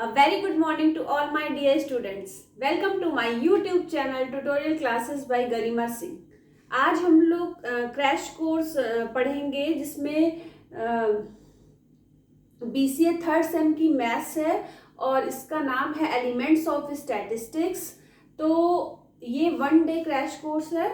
A very good morning to all my dear students. Welcome to my YouTube channel Tutorial Classes by Garima Singh. आज हम लोग crash course पढ़ेंगे जिसमें BCA third same की maths है और इसका नाम है एलिमेंट्स ऑफ स्टैटिस्टिक्स. तो ये 1 डे क्रैश कोर्स है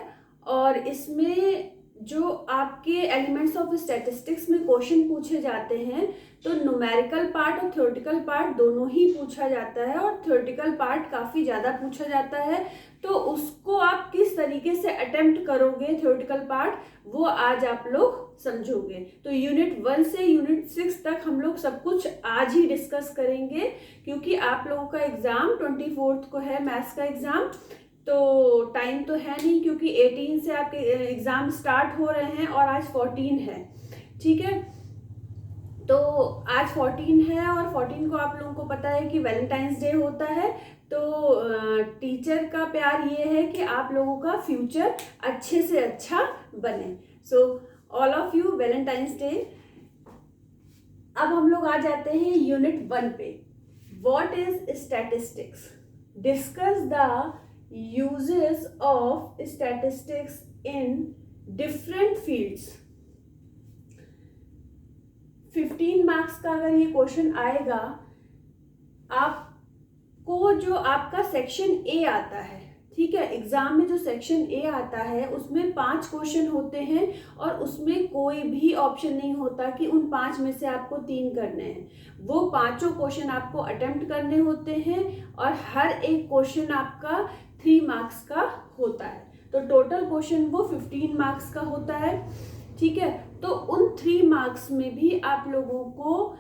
और इसमें जो आपके एलिमेंट्स ऑफ स्टैटिस्टिक्स में क्वेश्चन पूछे जाते हैं तो न्यूमेरिकल पार्ट और थ्योरेटिकल पार्ट दोनों ही पूछा जाता है और थ्योरेटिकल पार्ट काफ़ी ज़्यादा पूछा जाता है. तो उसको आप किस तरीके से अटेम्प्ट करोगे थ्योरेटिकल पार्ट वो आज आप लोग समझोगे. तो यूनिट 1 से यूनिट 6 तक हम लोग सब कुछ आज ही डिस्कस करेंगे क्योंकि आप लोगों का एग्ज़ाम 24 को है मैथ्स का एग्ज़ाम. तो टाइम तो है नहीं क्योंकि 18 से आपके एग्ज़ाम स्टार्ट हो रहे हैं और आज 14 है. ठीक है, तो आज 14 है और 14 को आप लोगों को पता है कि वैलेंटाइंस डे होता है. तो टीचर का प्यार ये है कि आप लोगों का फ्यूचर अच्छे से अच्छा बने. So all of you Valentine's day. अब हम लोग आ जाते हैं यूनिट 1 पे. What is statistics? Discuss the uses of statistics in different fields. 15 marks का अगर ये क्वेश्चन आएगा, आपको जो आपका सेक्शन ए आता है, ठीक है, एग्जाम में जो सेक्शन ए आता है उसमें 5 क्वेश्चन होते हैं और उसमें कोई भी ऑप्शन नहीं होता कि उन 5 में से आपको 3 करने हैं. वो 5 क्वेश्चन आपको अटेम्प्ट करने होते हैं और हर एक क्वेश्चन आपका 3 मार्क्स का होता है. तो टोटल क्वेश्चन वो 15 मार्क्स का होता है. ठीक है, तो उन 3 मार्क्स में भी आप लोगों को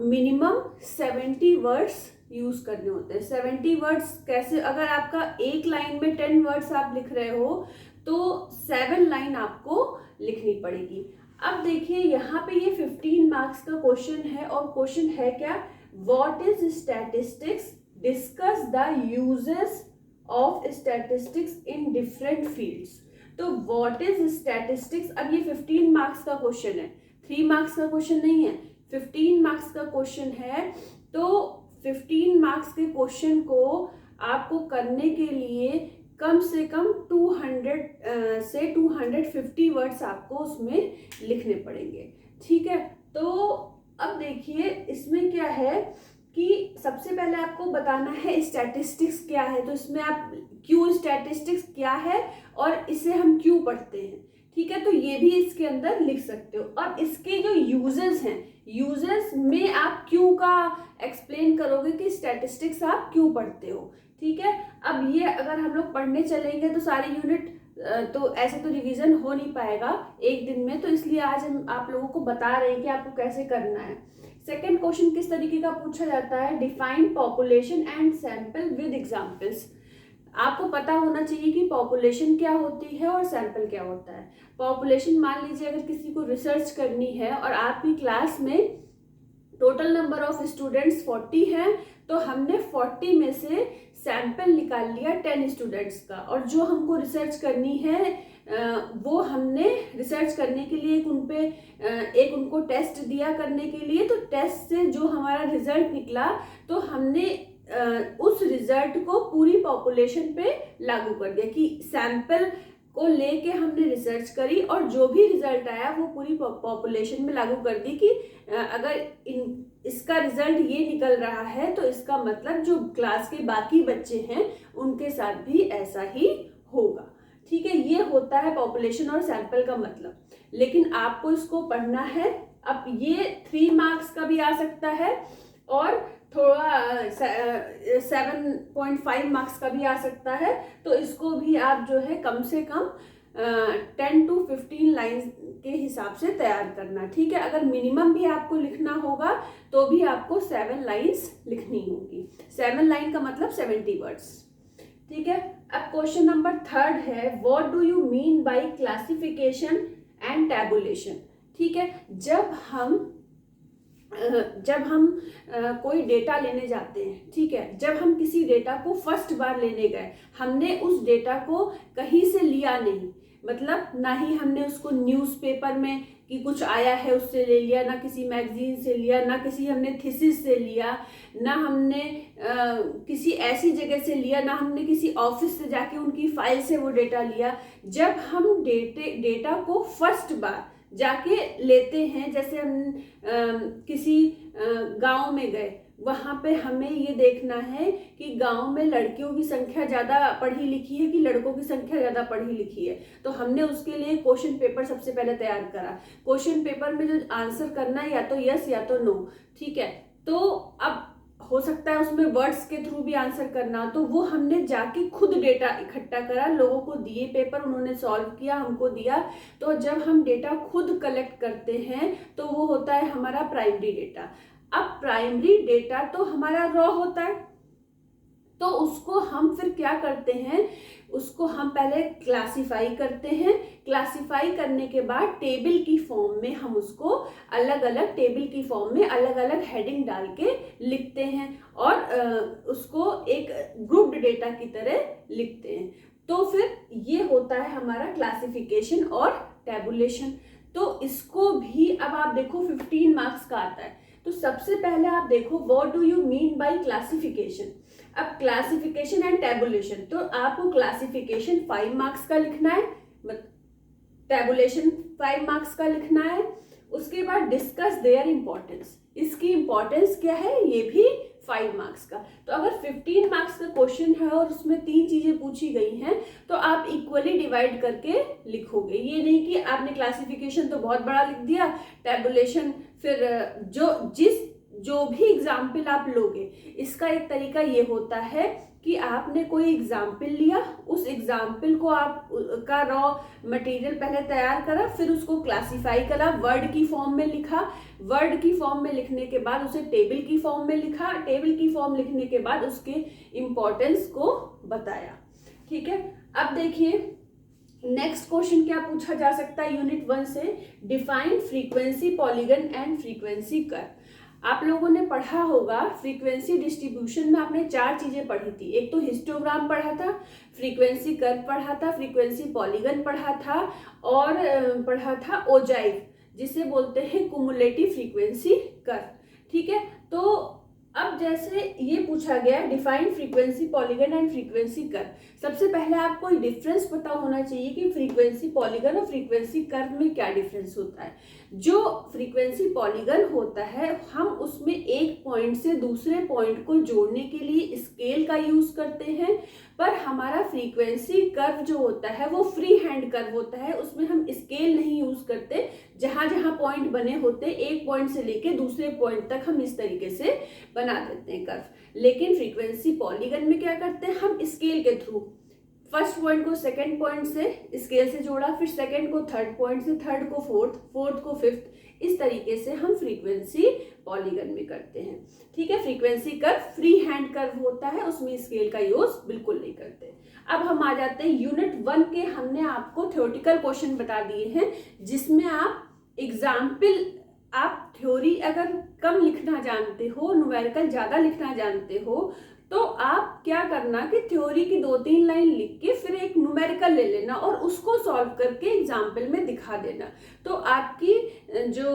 मिनिमम 70 वर्ड्स यूज करने होते हैं. 70 वर्ड्स कैसे? अगर आपका एक लाइन में 10 वर्ड्स आप लिख रहे हो तो 7 लाइन आपको लिखनी पड़ेगी. अब देखिए यहाँ पे ये 15 मार्क्स का क्वेश्चन है और क्वेश्चन है क्या? What is statistics? Discuss the uses of statistics in different fields. तो व्हाट इज स्टैटिस्टिक्स? अब ये 15 मार्क्स का क्वेश्चन है, 3 मार्क्स का क्वेश्चन नहीं है, 15 मार्क्स का क्वेश्चन है. तो 15 मार्क्स के क्वेश्चन को आपको करने के लिए कम से कम 200 से 250 वर्ड्स आपको उसमें लिखने पड़ेंगे. ठीक है, तो अब देखिए इसमें क्या है कि सबसे पहले आपको बताना है स्टैटिस्टिक्स क्या है. तो इसमें आप क्यों स्टैटिस्टिक्स क्या है और इसे हम क्यों पढ़ते हैं, ठीक है, तो ये भी इसके अंदर लिख सकते हो. और इसके जो यूजेस हैं, यूजेस में आप क्यों का एक्सप्लेन करोगे कि स्टैटिस्टिक्स आप क्यों पढ़ते हो. ठीक है, अब ये अगर हम लोग पढ़ने चलेंगे तो सारे यूनिट तो ऐसे तो रिवीजन हो नहीं पाएगा एक दिन में. तो इसलिए आज हम आप लोगों को बता रहे हैं कि आपको कैसे करना है. सेकेंड क्वेश्चन किस तरीके का पूछा जाता है? Define population and sample with examples. आपको पता होना चाहिए कि पॉपुलेशन क्या होती है और सैंपल क्या होता है. पॉपुलेशन, मान लीजिए अगर किसी को रिसर्च करनी है और आपकी क्लास में टोटल नंबर ऑफ स्टूडेंट्स 40 हैं तो हमने 40 में से सैंपल निकाल लिया 10 स्टूडेंट्स का. और जो हमको रिसर्च करनी है वो हमने रिसर्च करने के लिए एक उनको टेस्ट दिया करने के लिए. तो टेस्ट से जो हमारा रिजल्ट निकला तो हमने उस रिजल्ट को पूरी पॉपुलेशन पे लागू कर दिया कि सैंपल को लेके हमने रिसर्च करी और जो भी रिजल्ट आया वो पूरी पॉपुलेशन में लागू कर दी कि अगर इसका रिजल्ट ये निकल रहा है तो इसका मतलब जो क्लास के बाकी बच्चे हैं उनके साथ भी ऐसा ही होगा. ठीक है, ये होता है पॉपुलेशन और सैंपल का मतलब. लेकिन आपको इसको पढ़ना है. अब ये 3 मार्क्स का भी आ सकता है और थोड़ा 7.5 मार्क्स का भी आ सकता है. तो इसको भी आप जो है कम से कम 10 to 15 लाइन के हिसाब से तैयार करना. ठीक है, अगर मिनिमम भी आपको लिखना होगा तो भी आपको 7 लाइन्स लिखनी होगी. 7 लाइन का मतलब 70 वर्ड्स. ठीक है, अब क्वेश्चन नंबर 3 है what do you mean by classification and tabulation. ठीक है, जब हम कोई डेटा लेने जाते हैं, ठीक है, जब हम किसी डेटा को फर्स्ट बार लेने गए, हमने उस डेटा को कहीं से लिया नहीं, मतलब ना ही हमने उसको न्यूज़पेपर में कि कुछ आया है उससे ले लिया, ना किसी मैगजीन से लिया, ना किसी हमने थीसिस से लिया, ना हमने किसी ऐसी जगह से लिया, ना हमने किसी ऑफिस से जाके उनकी फाइल से वो डेटा लिया। जब हम डेटा को फर्स्ट बार जाके लेते हैं, जैसे हम किसी गांव में गए, वहां पे हमें ये देखना है कि गांव में लड़कियों की संख्या ज़्यादा पढ़ी लिखी है कि लड़कों की संख्या ज़्यादा पढ़ी लिखी है। तो हमने उसके लिए क्वेश्चन पेपर सबसे पहले तैयार करा। क्वेश्चन पेपर में जो आंसर करना है या तो यस या तो नो, ठीक है। तो अब हो सकता है उसमें वर्ड्स के थ्रू भी आंसर करना, तो वो हमने जाके खुद डेटा इकट्ठा करा, लोगों को दिए पेपर, उन्होंने सॉल्व किया, हमको दिया। तो जब हम डेटा खुद कलेक्ट करते हैं तो वो होता है हमारा प्राइमरी डेटा। अब प्राइमरी डेटा तो हमारा रॉ होता है, तो उसको हम फिर क्या करते हैं, उसको हम पहले क्लासिफाई करते हैं। क्लासिफाई करने के बाद टेबल की फॉर्म में हम उसको अलग अलग टेबल की फॉर्म में अलग अलग हेडिंग डाल के लिखते हैं और उसको एक ग्रुप्ड डेटा की तरह लिखते हैं। तो फिर ये होता है हमारा क्लासिफिकेशन और टैबुलेशन। तो इसको भी अब आप देखो 15 मार्क्स का आता है। तो सबसे पहले आप देखो what do you mean by classification. अब क्लासिफिकेशन एंड टैबुलेशन, तो आपको क्लासिफिकेशन 5 मार्क्स का लिखना है, टैबुलेशन 5 मार्क्स का लिखना है। उसके बाद डिस्कस देयर इंपॉर्टेंस, इसकी इंपॉर्टेंस क्या है ये भी 5 मार्क्स का। तो अगर 15 मार्क्स का क्वेश्चन है और उसमें 3 चीजें पूछी गई हैं तो आप इक्वली डिवाइड करके लिखोगे। ये नहीं कि आपने क्लासिफिकेशन तो बहुत बड़ा लिख दिया, टैबुलेशन फिर जो भी एग्जाम्पल आप लोगे, इसका एक तरीका ये होता है कि आपने कोई एग्जाम्पल लिया, उस एग्जाम्पल को आप का रॉ मटेरियल पहले तैयार करा, फिर उसको क्लासिफाई करा, वर्ड की फॉर्म में लिखा, वर्ड की फॉर्म में लिखने के बाद उसे टेबल की फॉर्म में लिखा, टेबल की फॉर्म लिखने के बाद उसके इम्पोर्टेंस को बताया, ठीक है। अब देखिए नेक्स्ट क्वेश्चन क्या पूछा जा सकता है यूनिट 1 से, define frequency polygon and frequency curve. आप लोगों ने पढ़ा होगा फ्रीक्वेंसी डिस्ट्रीब्यूशन में आपने 4 चीजें पढ़ी थी। एक तो हिस्टोग्राम पढ़ा था, फ्रीक्वेंसी कर्व पढ़ा था, फ्रीक्वेंसी पॉलीगन पढ़ा था और पढ़ा था ओजाइव, जिसे बोलते हैं कुमुलेटिव फ्रीक्वेंसी कर्व, ठीक है। तो अब जैसे ये पूछा गया define frequency polygon and frequency curve, सबसे पहले आपको डिफरेंस पता होना चाहिए कि फ्रीक्वेंसी पॉलीगन और फ्रीक्वेंसी कर्व में क्या डिफरेंस होता है। जो फ्रीक्वेंसी पॉलीगन होता है हम उसमें एक पॉइंट से दूसरे पॉइंट को जोड़ने के लिए स्केल का यूज करते हैं, पर हमारा फ्रीक्वेंसी कर्व जो होता है वो फ्री हैंड कर्व होता है, उसमें हम स्केल नहीं यूज करते। जहां जहां पॉइंट बने होते एक पॉइंट से लेके दूसरे पॉइंट तक हम इस तरीके से बना देते हैं कर्व। लेकिन फ्रीक्वेंसी पॉलीगन में क्या करते हैं हम स्केल के थ्रू फर्स्ट पॉइंट को सेकंड पॉइंट से स्केल से जोड़ा, फिर सेकंड को थर्ड पॉइंट से, थर्ड को फोर्थ, फोर्थ को फिफ्थ, इस तरीके से हम फ्रीक्वेंसी पॉलीगन में करते हैं, ठीक है। Frequency curve free hand curve होता है, उसमें स्केल का यूज बिल्कुल नहीं करते। अब हम आ जाते हैं यूनिट 1 के, हमने आपको थ्योरेटिकल क्वेश्चन बता दिए हैं जिसमें आप एग्जाम्पल, आप थ्योरी अगर कम लिखना जानते हो, न्यूमेरिकल ज्यादा लिखना जानते हो, तो आप क्या करना कि थ्योरी की 2-3 लाइन लिख के फिर एक न्यूमेरिकल ले लेना और उसको सॉल्व करके एग्जाम्पल में दिखा देना। तो आपकी जो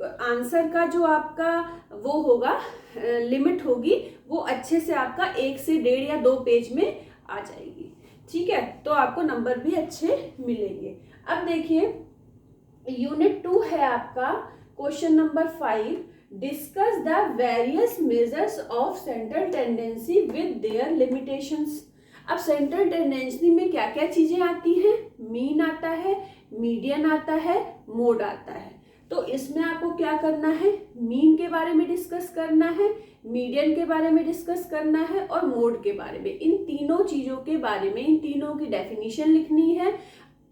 आंसर का जो आपका वो होगा लिमिट होगी वो अच्छे से आपका 1 से 1.5 या 2 पेज में आ जाएगी, ठीक है। तो आपको नंबर भी अच्छे मिलेंगे। अब देखिए यूनिट 2 है आपका, question number 5, discuss the various measures of central tendency with their limitations. अब सेंट्रल टेंडेंसी में क्या क्या चीजें आती हैं, मीन आता है, मीडियन आता है, मोड आता है। तो इसमें आपको क्या करना है, मीन के बारे में डिस्कस करना है, मीडियन के बारे में डिस्कस करना है और मोड के बारे में। इन तीनों चीजों के बारे में, इन तीनों की डेफिनेशन लिखनी है,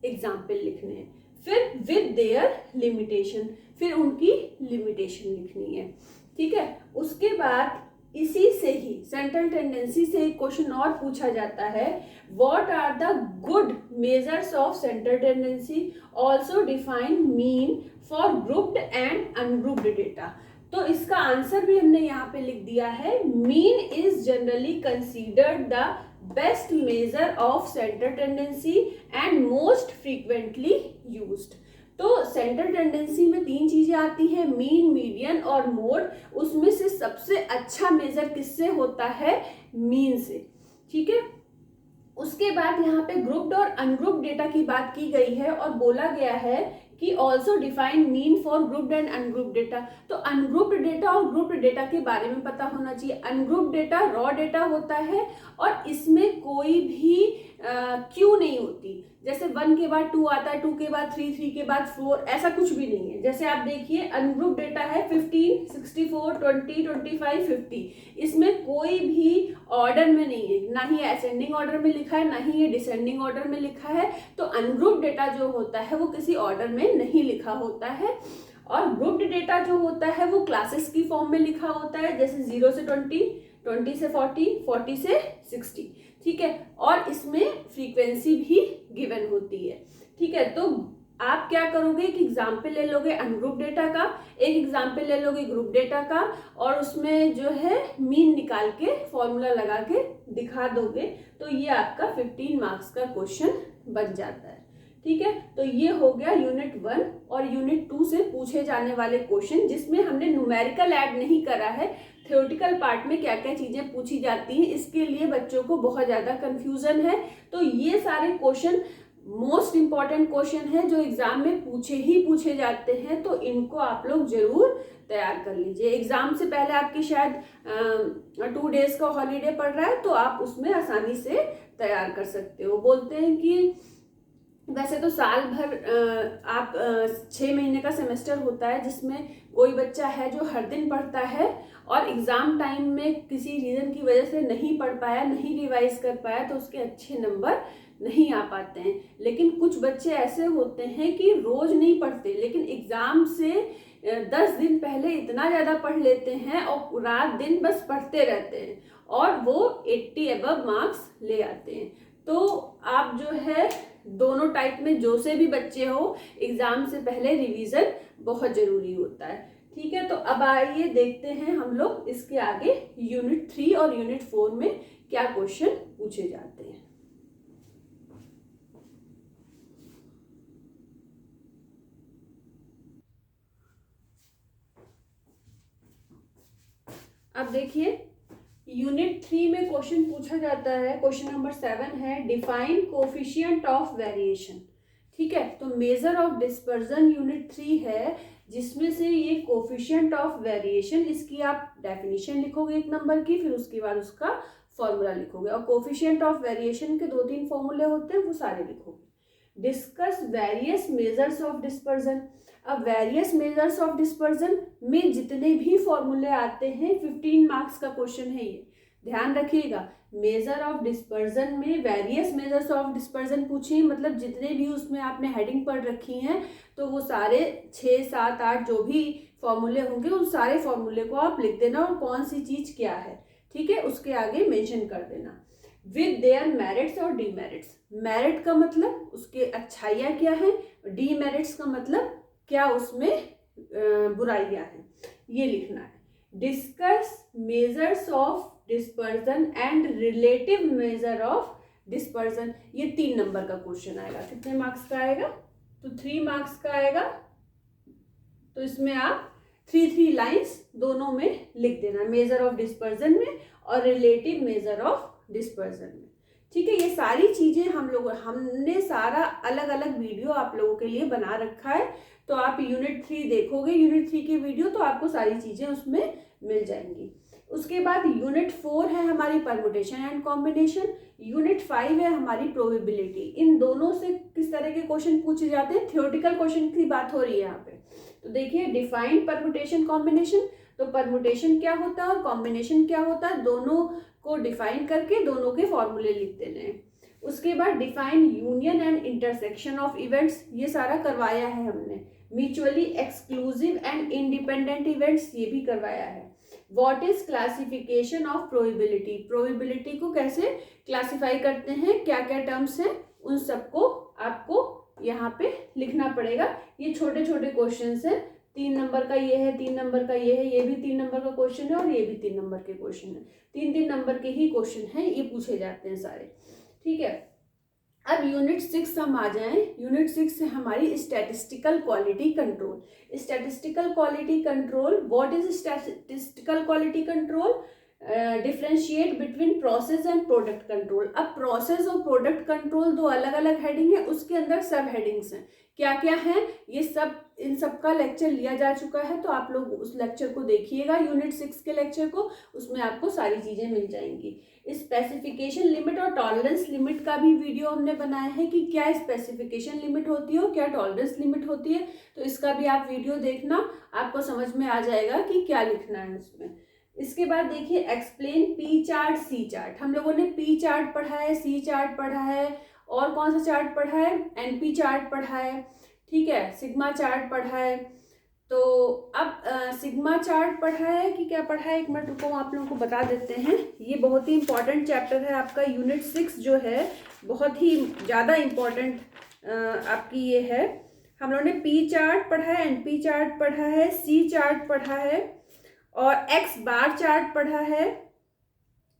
एग्जाम्पल लिखने हैं, फिर विद देयर लिमिटेशन, फिर उनकी लिमिटेशन लिखनी है, ठीक है। उसके बाद इसी से ही सेंट्रल टेंडेंसी से एक क्वेश्चन और पूछा जाता है, what are the good measures of central tendency, also define mean for grouped and ungrouped data. तो इसका आंसर भी हमने यहाँ पे लिख दिया है, mean is generally considered the best measure of central tendency and most frequently used. तो सेंट्रल टेंडेंसी में 3 चीजें आती हैं, मीन, मीडियन और मोड। उसमें से सबसे अच्छा मेजर किससे होता है? मीन से, ठीक है। उसके बाद यहाँ पे ग्रुप्ड और अनग्रुप्ड डेटा की बात की गई है और बोला गया है कि also define mean for grouped and ungrouped data. तो अनग्रुप्ड डेटा और ग्रुप्ड डेटा के बारे में पता होना चाहिए। अनग्रुप्ड डेटा रॉ डेटा होता है और इसमें कोई भी क्यू नहीं होती। जैसे 1 के बाद 2 आता है, 2 के बाद 3, 3 के बाद 4, ऐसा कुछ भी नहीं है। जैसे आप देखिए अनग्रुप्ड डेटा है 15, 64, 20, 25, 50। इसमें कोई भी ऑर्डर में नहीं है, ना ही असेंडिंग ऑर्डर में लिखा है, ना ही ये डिसेंडिंग ऑर्डर में लिखा है। तो अनग्रुप्ड डेटा जो होता है वो किसी ऑर्डर में नहीं लिखा होता है। और ग्रुप्ड डेटा जो होता है वो क्लासेस की फॉर्म में लिखा होता है, जैसे 0 से 20, 20 से 40, 40 से 60, ठीक है। और इसमें फ्रीक्वेंसी भी गिवन होती है, ठीक है। तो आप क्या करोगे, एक एग्जाम्पल ले लोगे अनग्रुप डेटा का, एक एग्जाम्पल ले लोगे ग्रुप डेटा का, और उसमें जो है मीन निकाल के फॉर्मूला लगा के दिखा दोगे, तो ये आपका 15 मार्क्स का क्वेश्चन बन जाता है, ठीक है। तो ये हो गया यूनिट 1 और यूनिट 2 से पूछे जाने वाले क्वेश्चन, जिसमें हमने न्यूमेरिकल ऐड नहीं करा है। थ्योरेटिकल पार्ट में क्या क्या चीजें पूछी जाती हैं, इसके लिए बच्चों को बहुत ज्यादा कंफ्यूजन है। तो ये सारे क्वेश्चन मोस्ट इंपॉर्टेंट क्वेश्चन है जो एग्जाम में पूछे जाते हैं, तो इनको आप लोग जरूर तैयार कर लीजिए। एग्जाम से पहले आपकी शायद 2 डेज का हॉलीडे पड़ रहा है, तो आप उसमें आसानी से तैयार कर सकते हो। बोलते हैं कि वैसे तो साल भर आप 6 महीने का सेमेस्टर होता है, जिसमें कोई बच्चा है जो हर दिन पढ़ता है और एग्जाम टाइम में किसी रीजन की वजह से नहीं पढ़ पाया, नहीं रिवाइज कर पाया, तो उसके अच्छे नंबर नहीं आ पाते हैं। लेकिन कुछ बच्चे ऐसे होते हैं कि रोज नहीं पढ़ते, लेकिन एग्जाम से 10 दिन पहले इतना ज़्यादा पढ़ लेते हैं और रात दिन बस पढ़ते रहते हैं और वो 80 अबव मार्क्स ले आते हैं। तो आप जो है दोनों टाइप में जो से भी बच्चे हो, एग्जाम से पहले रिवीजन बहुत जरूरी होता है, ठीक है। तो अब आइए देखते हैं हम लोग इसके आगे यूनिट 3 और यूनिट 4 में क्या क्वेश्चन पूछे जाते हैं। अब देखिए यूनिट 3 में क्वेश्चन पूछा जाता है, क्वेश्चन नंबर 7 है, डिफाइन कोफिशिएंट ऑफ वेरिएशन, ठीक है। तो मेजर ऑफ डिस्पर्जन यूनिट 3 है, जिसमें से ये कोफिशिएंट ऑफ वेरिएशन, इसकी आप डेफिनेशन लिखोगे 1 नंबर की, फिर उसके बाद उसका फॉर्मूला लिखोगे। और कोफिशिएंट ऑफ वेरिएशन के 2-3 फॉर्मूले होते हैं, वो सारे लिखोगे। Discuss various measures of dispersion. अब वेरियस मेजर्स ऑफ डिस्पर्जन में जितने भी फॉर्मूले आते हैं 15 मार्क्स का क्वेश्चन है ये, ध्यान रखिएगा। मेजर ऑफ डिस्पर्जन में वेरियस मेजर्स ऑफ डिस्पर्जन पूछिए, मतलब जितने भी उसमें आपने हेडिंग पढ़ रखी हैं, तो वो सारे 6, 7, 8 जो भी फॉर्मूले होंगे उन सारे फॉर्मूले को आप लिख देना और कौन सी चीज क्या है, ठीक है, उसके आगे मेंशन कर देना। विद देयर मेरिट्स और डीमेरिट्स। मेरिट का मतलब उसके अच्छाइयाँ क्या है, डीमेरिट्स का मतलब क्या उसमें बुराइयां हैं, ये लिखना है। Discuss measures of dispersion and relative measure of dispersion, ये 3 नंबर का क्वेश्चन आएगा। कितने मार्क्स का आएगा, तो 3 मार्क्स का आएगा। तो इसमें आप 3 लाइंस दोनों में लिख देना, मेजर ऑफ डिस्पर्जन में और रिलेटिव मेजर ऑफ डिस्पर्जन में, ठीक है। ये सारी चीजें हमने सारा अलग अलग वीडियो आप लोगों के लिए बना रखा है, तो आप यूनिट 3 देखोगे, यूनिट 3 की वीडियो, तो आपको सारी चीजें उसमें मिल जाएंगी। उसके बाद यूनिट 4 है हमारी परमुटेशन एंड कॉम्बिनेशन, यूनिट 5 है हमारी प्रोबेबिलिटी। इन दोनों से किस तरह के क्वेश्चन पूछे जाते हैं, थ्योरेटिकल क्वेश्चन की बात हो रही है यहाँ पे। तो देखिए डिफाइन परमुटेशन कॉम्बिनेशन, तो परमुटेशन क्या होता है और कॉम्बिनेशन क्या होता है, दोनों को डिफाइन करके दोनों के फॉर्मूले लिख देने हैं। उसके बाद define union and intersection of events, ये सारा करवाया है हमने। Mutually exclusive and independent events, ये भी करवाया है। What is classification of probability, probability को कैसे क्लासिफाई करते हैं, क्या क्या टर्म्स हैं, उन सबको आपको यहाँ पे लिखना पड़ेगा। ये छोटे छोटे क्वेश्चन हैं, 3 नंबर का ये है, 3 नंबर का ये है, ये भी 3 नंबर का क्वेश्चन है और ये भी 3 नंबर के क्वेश्चन है। 3 नंबर के ही क्वेश्चन हैं, ये पूछे जाते हैं सारे, ठीक है। अब यूनिट 6 हम आ जाएं। यूनिट 6 है हमारी statistical quality control. Statistical quality control, what is statistical quality control? Differentiate between process and product control. अब प्रोसेस और प्रोडक्ट कंट्रोल दो अलग अलग हेडिंग है, उसके अंदर सब हेडिंग्स हैं। क्या क्या है ये सब, इन सब का लेक्चर लिया जा चुका है, तो आप लोग उस लेक्चर को देखिएगा, यूनिट 6 के लेक्चर को, उसमें आपको सारी चीजें मिल जाएंगी। स्पेसिफिकेशन लिमिट और टॉलरेंस लिमिट का भी वीडियो हमने बनाया है कि क्या स्पेसिफिकेशन लिमिट होती है और क्या टॉलरेंस लिमिट होती है, तो इसका भी आप वीडियो देखना, आपको समझ में आ जाएगा कि क्या लिखना है उसमें। इसके बाद देखिए एक्सप्लेन पी चार्ट सी चार्ट। हम लोगों ने पी चार्ट पढ़ा है, सी चार्ट पढ़ा है, और कौन सा चार्ट पढ़ा है? एनपी चार्ट पढ़ा है, ठीक है, सिग्मा चार्ट पढ़ा है। तो अब सिग्मा चार्ट पढ़ा है कि क्या पढ़ा है, एक मिनट रुको, आप लोगों को बता देते हैं। ये बहुत ही इंपॉर्टेंट चैप्टर है आपका, यूनिट 6 जो है बहुत ही ज़्यादा इम्पॉर्टेंट आपकी ये है। हम लोगों ने पी चार्ट पढ़ा है, एनपी चार्ट पढ़ा है, सी चार्ट पढ़ा है, और एक्स बार चार्ट पढ़ा है,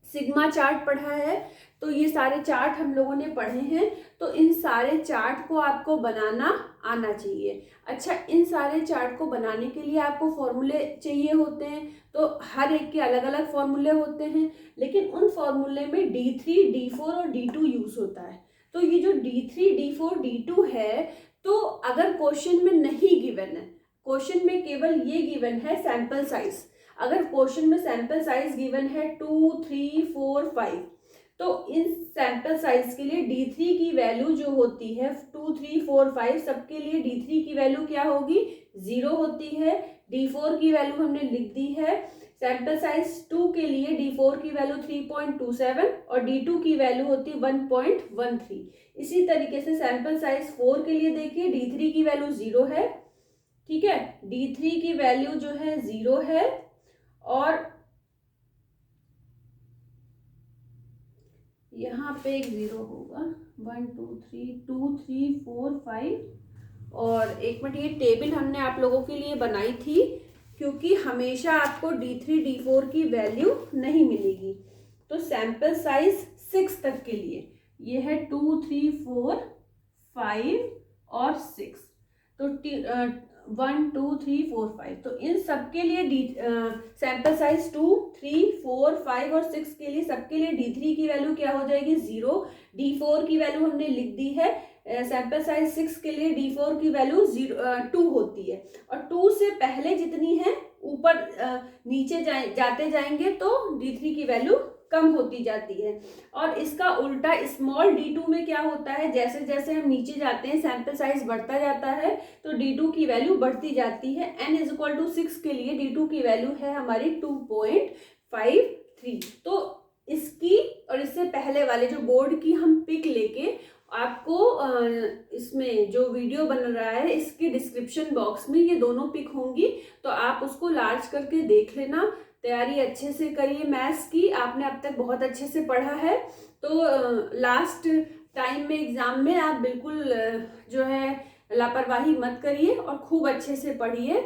सिग्मा चार्ट पढ़ा है। तो ये सारे चार्ट हम लोगों ने पढ़े हैं। तो इन सारे चार्ट को आपको बनाना आना चाहिए। अच्छा, इन सारे चार्ट को बनाने के लिए आपको फॉर्मूले चाहिए होते हैं, तो हर एक के अलग अलग फॉर्मूले होते हैं, लेकिन उन फॉर्मूले में D3, D4 और D2 यूज होता है। तो ये जो D3, D4, D2 है, तो अगर क्वेश्चन में नहीं गिवन है, क्वेश्चन में केवल ये गिवन है सैंपल साइज, अगर क्वेश्चन में सैंपल साइज गिवन है 2, 3, 4, 5, तो इन सैंपल साइज के लिए D3 की वैल्यू जो होती है 2, 3, 4, 5 सबके लिए D3 की वैल्यू क्या होगी? 0 होती है। D4 की वैल्यू हमने लिख दी है। सैंपल साइज 2 के लिए D4 की वैल्यू 3.27 और D2 की वैल्यू होती है 1.13। इसी तरीके से सैंपल साइज 4 के लिए देखिए, D3 की वैल्यू 0 है, ठीक है, D3 की वैल्यू जो है 0 है, और यहाँ पे एक 0 होगा, 1, 2, 3, 4, 5, और एक मिनट, ये टेबल हमने आप लोगों के लिए बनाई थी, क्योंकि हमेशा आपको D3, D4 की वैल्यू नहीं मिलेगी। तो सैंपल साइज 6 तक के लिए ये है 2, 3, 4, 5 और 6, तो 1, 2, 3, 4, 5, तो इन सब के लिए सैंपल साइज 2, 3, 4, 5 और 6 के लिए सबके लिए D3 की वैल्यू क्या हो जाएगी? 0। D4 की वैल्यू हमने लिख दी है, सैंपल साइज 6 के लिए D4 की वैल्यू 2 होती है, और 2 से पहले जितनी है ऊपर नीचे जाते जाएंगे तो D3 की वैल्यू कम होती जाती है। और इसका उल्टा स्मॉल D2 में क्या होता है, जैसे जैसे हम नीचे जाते हैं सैंपल साइज बढ़ता जाता है, तो D2 की वैल्यू बढ़ती जाती है। n = 6 के लिए D2 की वैल्यू है हमारी 2.53। तो इसकी और इससे पहले वाले जो बोर्ड की हम पिक लेके आपको इसमें जो वीडियो बन रहा है इसके डिस्क्रिप्शन बॉक्स में ये दोनों पिक होंगी, तो आप उसको लार्ज करके देख लेना। तैयारी अच्छे से करिए मैथ्स की, आपने अब तक बहुत अच्छे से पढ़ा है, तो लास्ट टाइम में एग्जाम में आप बिल्कुल जो है लापरवाही मत करिए और खूब अच्छे से पढ़िए।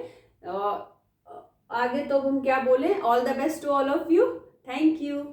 आगे तो हम क्या बोलें, all the best to all of you, thank you.